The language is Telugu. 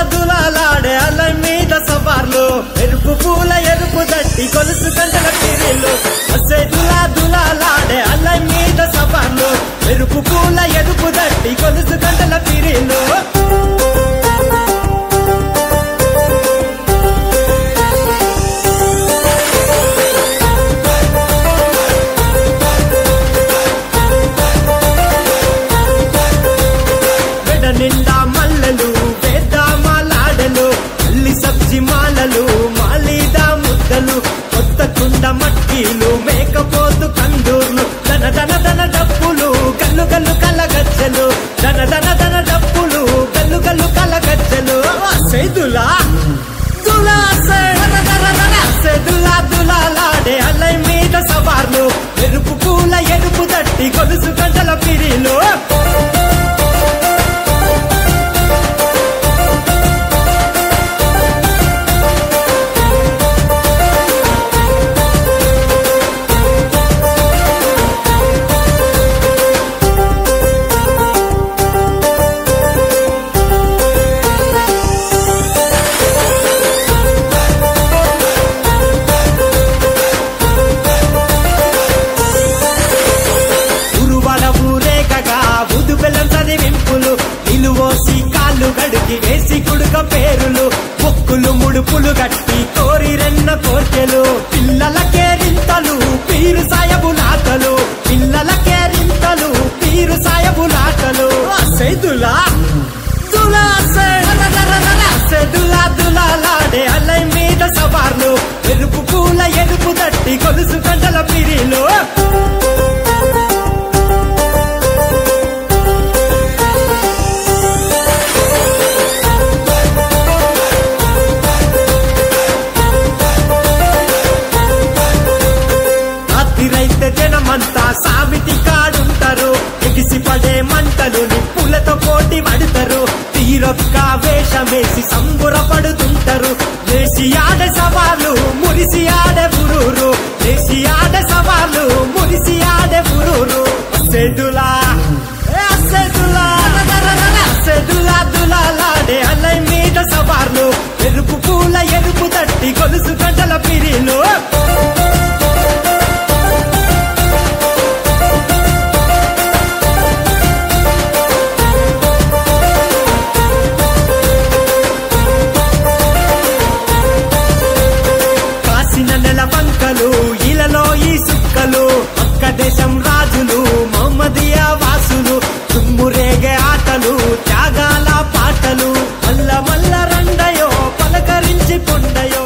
దులాలాడే అలై మీద సవార్లు ఎరుపు పూల ఎరుపు దట్టి గొలుసు గంటల పిరిలు అసే దులాలాడే అలై మీద సవార్లు ఎరుపు పూల ఎరుపు దట్టి గొలుసు గంటల పిరిలు నిండా మల్లెలు వేద్దామాలాడలు అల్లి సబ్జి మాలలు మాలీదా ముద్దలు కొత్త కుండ మట్టీలు మేకపోతు కందూర్లు దన దన దన డప్పులు గల్లు గల్లు కలగజ్జలు దన దన దన డప్పులు గల్లు గల్లు కలగజ్జలు సేదులా దులా దులాలాడే అలై మీద సవార్లు ఎరుపు పూల ఎరుపు దట్టి గొలుసు గంటల పిరిలు గడికి వేసి కుడుక పేరులు మొక్కులు ముడుపులు గట్టి కోరి రెన్న కోర్కెలు పిల్లల కేరింతలు పీరు సాయబులాటలు పిల్లల కేరింతలు పీరు సాయబులాటలు సేదులా దులాలాడే అలై మీద సవార్లు ఎరుపు పూల ఎరుపు దట్టి గొలుసు గంటల పిరిలు జనమంతా సామిటి కాడుంటారు ఎగిసి పడే మంటలు నిప్పులతో పోటీ పడతారు తీరొక్క వేషమేసి సంబురపడుతుంటారు లేసి ఆడే సవాలు మురిసి ఆడే బురూరు లేసి ఆడే సవాలు మురిసి ఆడే బురూరు దులాలాడే అలై మీద సవార్లు ఎరుపు పూల ఎరుపు దట్టి గొలుసు గంటల పిరిలు వంకలు ఇలలో ఈ సుక్కలు పక్క దేశం రాజులు మహమ్మదియా వాసులు తుమ్మురేగే ఆటలు త్యాగాల పాటలు మల్ల మల్ల రండయో పలకరించి పొండయో